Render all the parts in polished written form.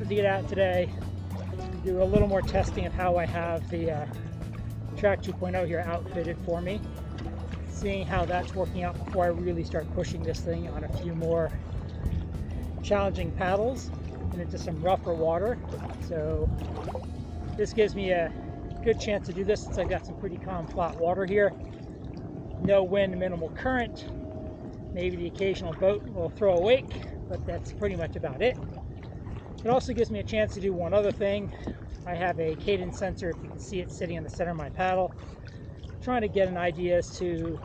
wanted to get out today, do a little more testing of how I have the TRAK 2.0 here outfitted for me, seeing how that's working out before I really start pushing this thing on a few more challenging paddles and into some rougher water. So this gives me a good chance to do this since I've got some pretty calm flat water here. No wind, minimal current. Maybe the occasional boat will throw a wake, but that's pretty much about it. It also gives me a chance to do one other thing. I have a cadence sensor, if you can see it, sitting in the center of my paddle. I'm trying to get an idea as to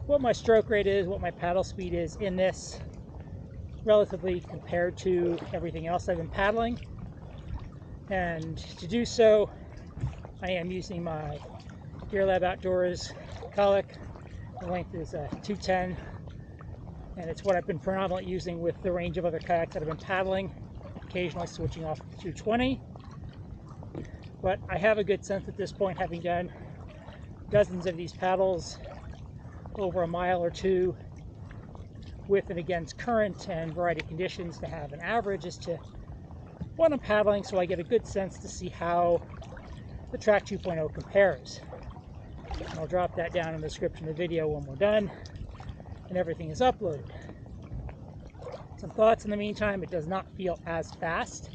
what my stroke rate is, what my paddle speed is in this, relatively compared to everything else I've been paddling. And to do so, I am using my Gear Lab Outdoors Kayak. The length is 210, and it's what I've been predominantly using with the range of other kayaks that I've been paddling, occasionally switching off to 220. But I have a good sense at this point, having done dozens of these paddles over a mile or two with and against current and variety of conditions, to have an average as to what I'm paddling, so I get a good sense to see how the TRAK 2.0 compares. And I'll drop that down in the description of the video when we're done and everything is uploaded. Some thoughts in the meantime: it does not feel as fast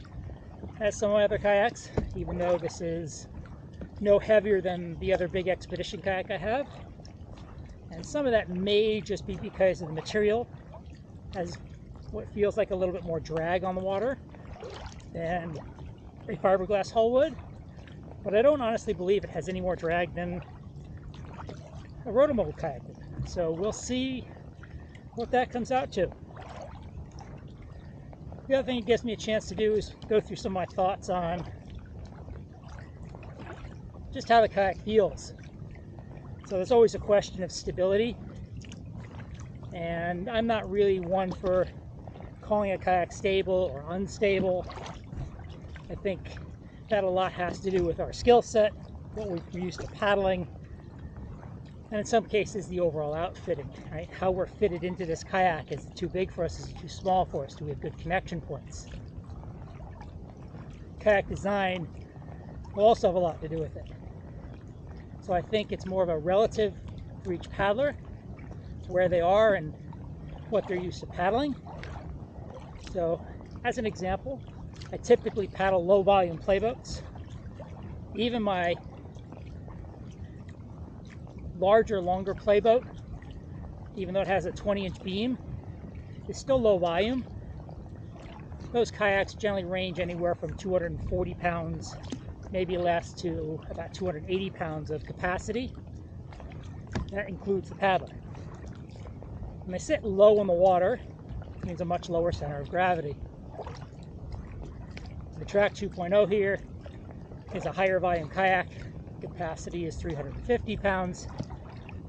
as some of my other kayaks, even though this is no heavier than the other big expedition kayak I have. And some of that may just be because of the material has what feels like a little bit more drag on the water than a fiberglass hull would, but I don't honestly believe it has any more drag than a rotomold kayak. So we'll see what that comes out to. The other thing it gives me a chance to do is go through some of my thoughts on just how the kayak feels. So there's always a question of stability, and I'm not really one for calling a kayak stable or unstable. I think that a lot has to do with our skill set, what we're used to paddling, and in some cases the overall outfitting, right? How we're fitted into this kayak. Is it too big for us? Is it too small for us? Do we have good connection points? Kayak design will also have a lot to do with it. So I think it's more of a relative for each paddler, where they are and what they're used to paddling. So as an example, I typically paddle low volume playboats. Even my larger, longer playboat, even though it has a 20-inch beam, is still low volume. Those kayaks generally range anywhere from 240 pounds, maybe less, to about 280 pounds of capacity. That includes the paddler. When they sit low in the water, it means a much lower center of gravity. The TRAK 2.0 here is a higher volume kayak. Capacity is 350 pounds.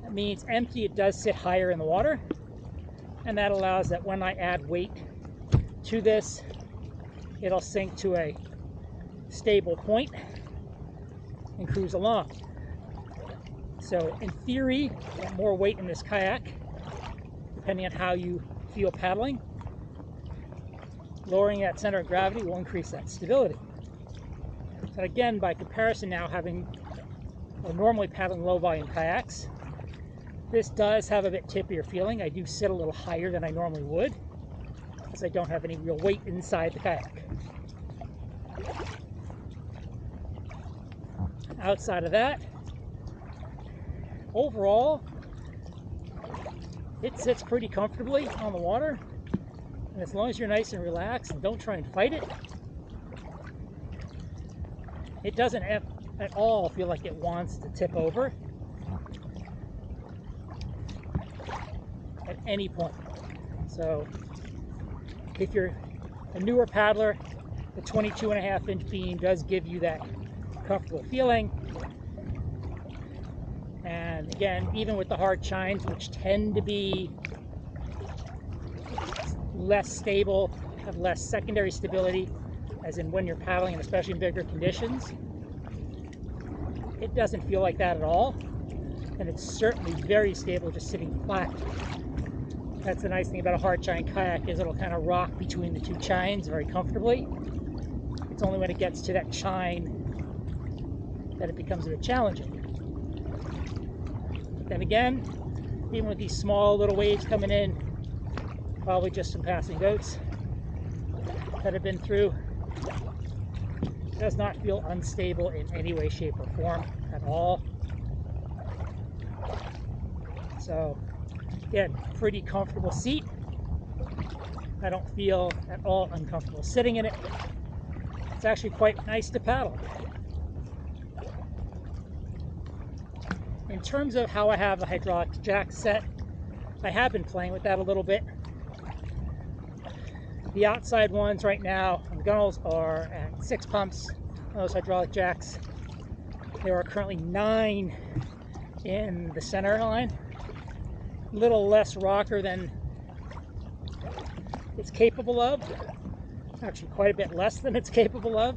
That means empty, it does sit higher in the water, and that allows that when I add weight to this, it'll sink to a stable point and cruise along. So in theory, more weight in this kayak, depending on how you feel paddling, lowering that center of gravity will increase that stability. But again, by comparison now, having normally paddling low volume kayaks, this does have a bit tippier feeling. I do sit a little higher than I normally would, because I don't have any real weight inside the kayak. Outside of that, overall, it sits pretty comfortably on the water, and as long as you're nice and relaxed and don't try and fight it, it doesn't at all feel like it wants to tip over at any point. So if you're a newer paddler, the 22.5-inch beam does give you that comfortable feeling. And again, even with the hard chines, which tend to be less stable, have less secondary stability, as in when you're paddling, and especially in bigger conditions, it doesn't feel like that at all. And it's certainly very stable just sitting flat. That's the nice thing about a hard chine kayak, is it'll kind of rock between the two chines very comfortably. it's only when it gets to that chine that it becomes a bit challenging. But then again, even with these small little waves coming in, probably just some passing boats that have been through, it does not feel unstable in any way, shape, or form at all. So again, pretty comfortable seat. I don't feel at all uncomfortable sitting in it. It's actually quite nice to paddle. In terms of how I have the hydraulic jack set, I have been playing with that a little bit. The outside ones right now on the gunnels are at 6 pumps on those hydraulic jacks. There are currently 9 in the center line. A little less rocker than it's capable of. Actually quite a bit less than it's capable of.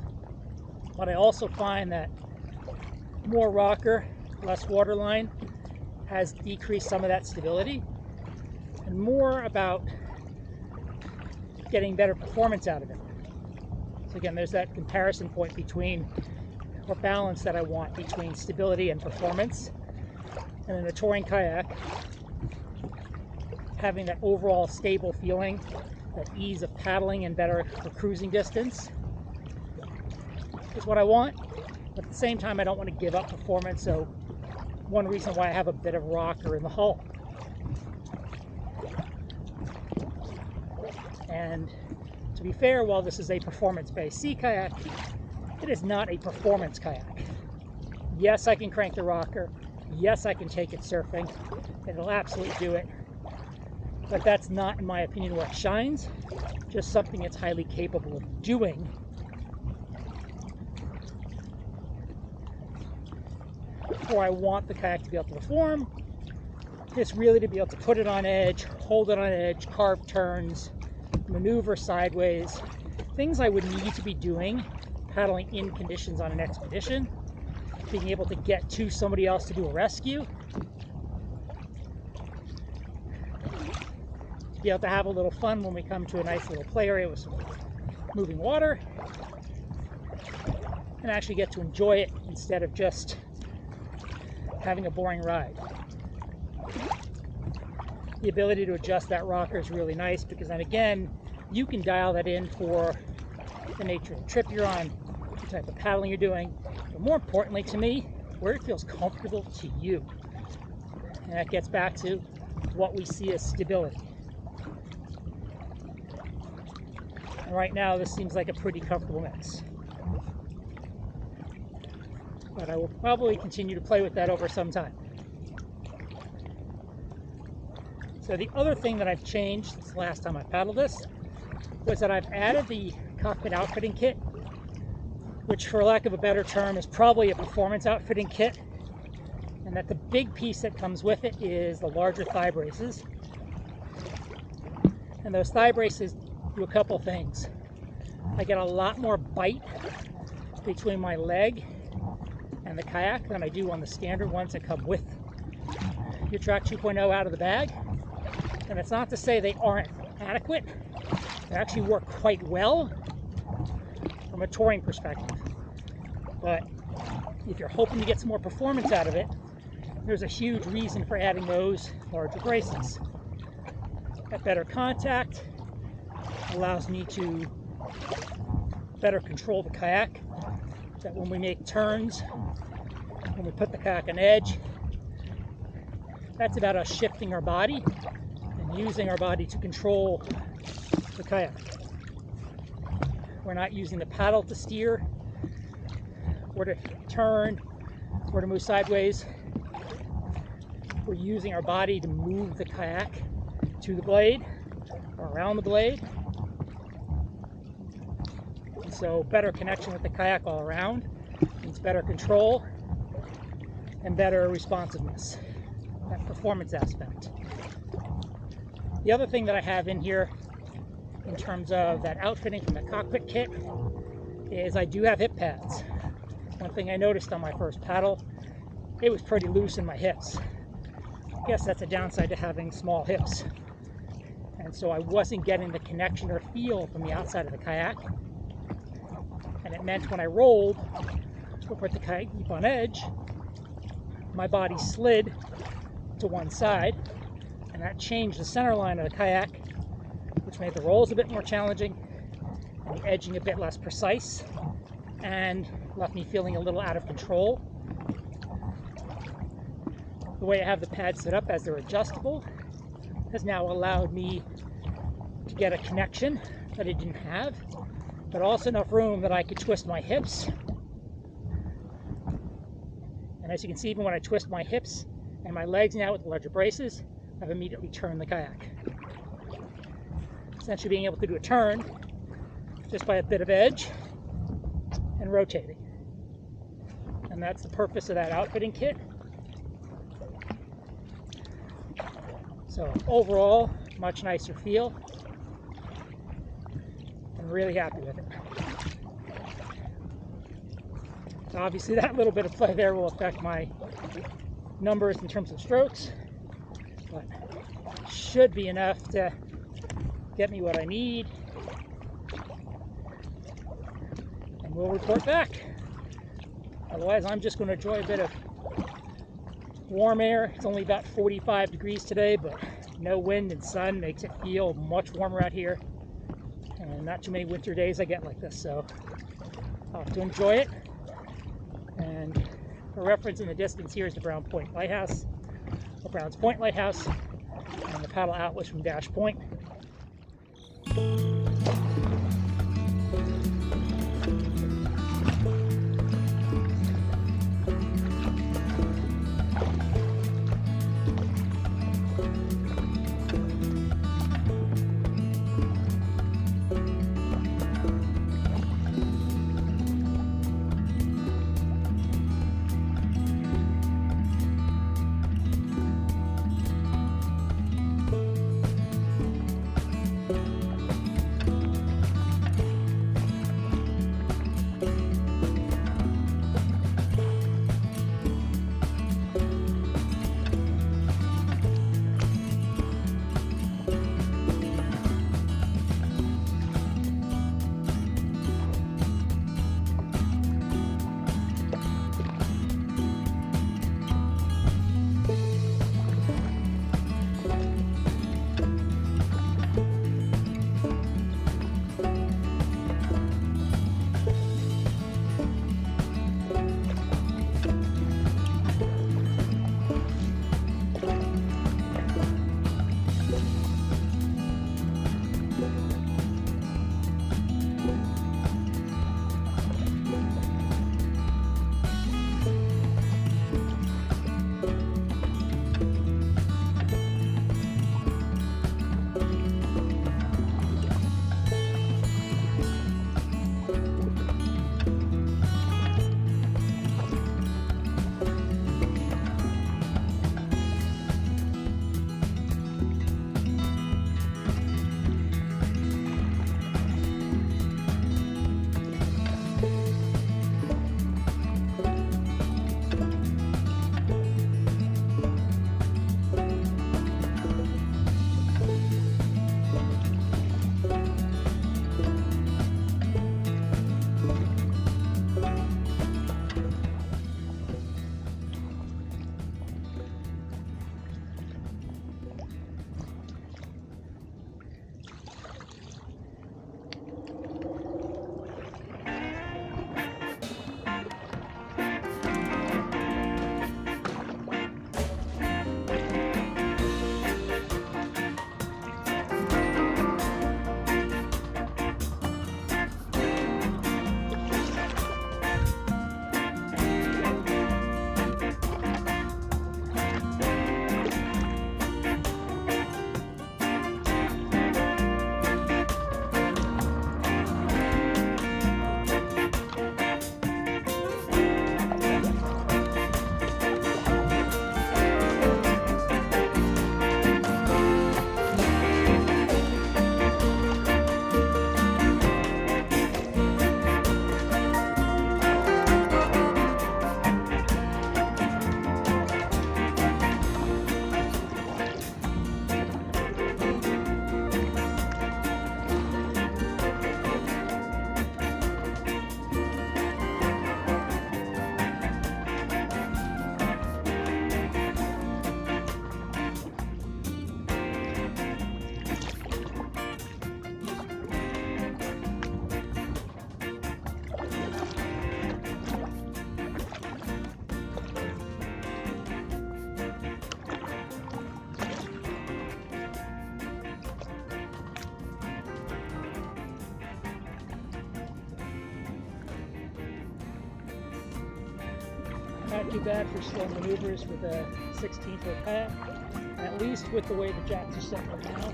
But I also find that more rocker, less waterline has decreased some of that stability, and more about getting better performance out of it. So again, there's that comparison point between, or balance that I want between stability and performance. And in a touring kayak, having that overall stable feeling, that ease of paddling and better for cruising distance is what I want. But at the same time, I don't want to give up performance, so one reason why I have a bit of rocker in the hull. And to be fair, while this is a performance-based sea kayak, it is not a performance kayak. Yes, I can crank the rocker. Yes, I can take it surfing. It'll absolutely do it. But that's not, in my opinion, where it shines. Just something it's highly capable of doing. Where I want the kayak to be able to perform is really to be able to put it on edge, hold it on edge, carve turns, maneuver sideways, things I would need to be doing paddling in conditions on an expedition, being able to get to somebody else to do a rescue, be able to have a little fun when we come to a nice little play area with some moving water, and actually get to enjoy it instead of just having a boring ride. The ability to adjust that rocker is really nice, because then again, you can dial that in for the nature of the trip you're on, the type of paddling you're doing, but more importantly to me, where it feels comfortable to you. And that gets back to what we see as stability. And right now, this seems like a pretty comfortable mix. But I will probably continue to play with that over some time. So the other thing that I've changed since the last time I paddled this was that I've added the cockpit outfitting kit, which for lack of a better term is probably a performance outfitting kit, and that the big piece that comes with it is the larger thigh braces. And those thigh braces do a couple things. I get a lot more bite between my leg and the kayak than I do on the standard ones that come with your TRAK 2.0 out of the bag. And it's not to say they aren't adequate. They actually work quite well from a touring perspective. But if you're hoping to get some more performance out of it, there's a huge reason for adding those larger braces. That better contact allows me to better control the kayak, that when we make turns, when we put the kayak on edge, that's about us shifting our body and using our body to control the kayak. We're not using the paddle to steer, or to turn, or to move sideways. We're using our body to move the kayak to the blade, or around the blade. So better connection with the kayak all around means better control and better responsiveness, that performance aspect. The other thing that I have in here in terms of that outfitting from the cockpit kit is I do have hip pads. One thing I noticed on my first paddle, it was pretty loose in my hips. I guess that's a downside to having small hips. And so I wasn't getting the connection or feel from the outside of the kayak. And And it meant when I rolled to put the kayak deep on edge, my body slid to one side, and that changed the center line of the kayak, which made the rolls a bit more challenging and the edging a bit less precise, and left me feeling a little out of control. The way I have the pads set up, as they're adjustable, has now allowed me to get a connection that I didn't have, but also enough room that I could twist my hips. And as you can see, even when I twist my hips and my legs now with the larger braces, I've immediately turned the kayak. Essentially being able to do a turn just by a bit of edge and rotating. And that's the purpose of that outfitting kit. So overall, much nicer feel. I'm really happy with it. Obviously that little bit of play there will affect my numbers in terms of strokes, but should be enough to get me what I need. And we'll report back. Otherwise, I'm just going to enjoy a bit of warm air. It's only about 45 degrees today, but no wind and sun makes it feel much warmer out here. And not too many winter days I get like this, so I'll have to enjoy it. And for reference, in the distance here is the Browns Point Lighthouse, and the paddle out was from Dash Point. Not too bad for slow maneuvers with a 16-foot kayak. At least with the way the jacks are set right now,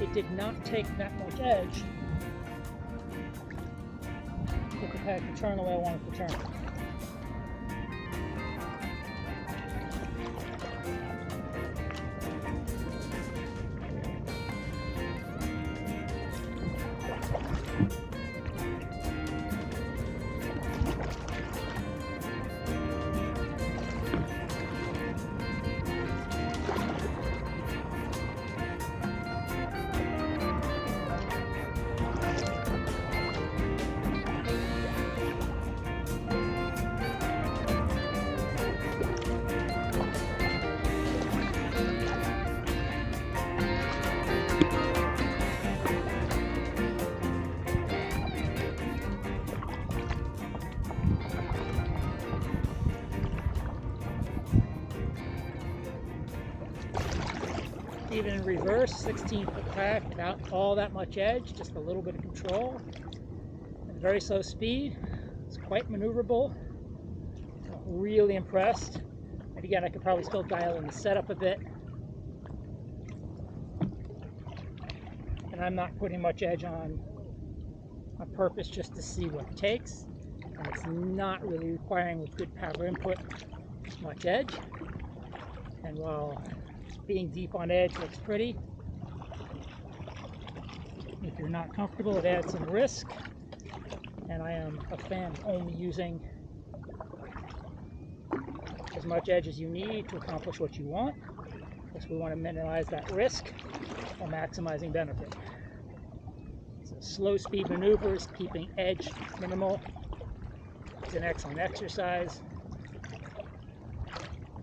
it did not take that much edge to get the kayak to turn the way I wanted to turn. Even in reverse, 16-foot kayak without all that much edge, just a little bit of control, and very slow speed. It's quite maneuverable. I'm really impressed. And again, I could probably still dial in the setup a bit. And I'm not putting much edge on purpose just to see what it takes. And it's not really requiring, with good power input, much edge. And while being deep on edge looks pretty, if you're not comfortable, it adds some risk. And I am a fan of only using as much edge as you need to accomplish what you want, because we want to minimize that risk while maximizing benefit. So slow speed maneuvers, keeping edge minimal, is an excellent exercise.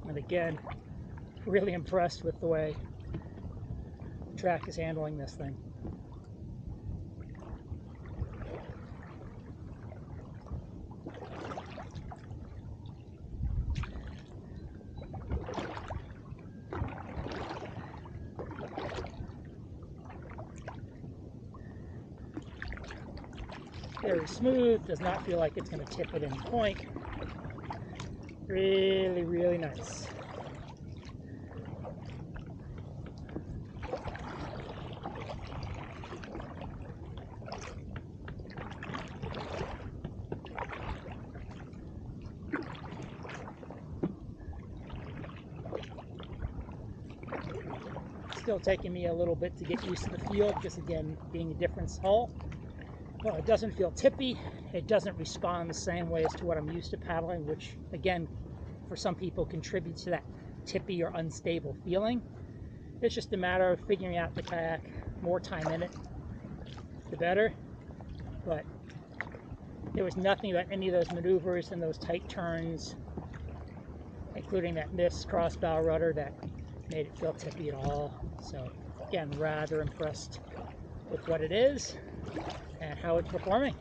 And again, really impressed with the way the TRAK is handling this thing. Very smooth, does not feel like it's going to tip at any point. Really, really nice. Still taking me a little bit to get used to the feel, because again, being a different hull. Well, it doesn't feel tippy. It doesn't respond the same way as to what I'm used to paddling, which again, for some people contributes to that tippy or unstable feeling. It's just a matter of figuring out the kayak. More time in it, the better. But there was nothing about any of those maneuvers and those tight turns, including that missed crossbow rudder, that made it feel tippy at all. So again, rather impressed with what it is and how it's performing.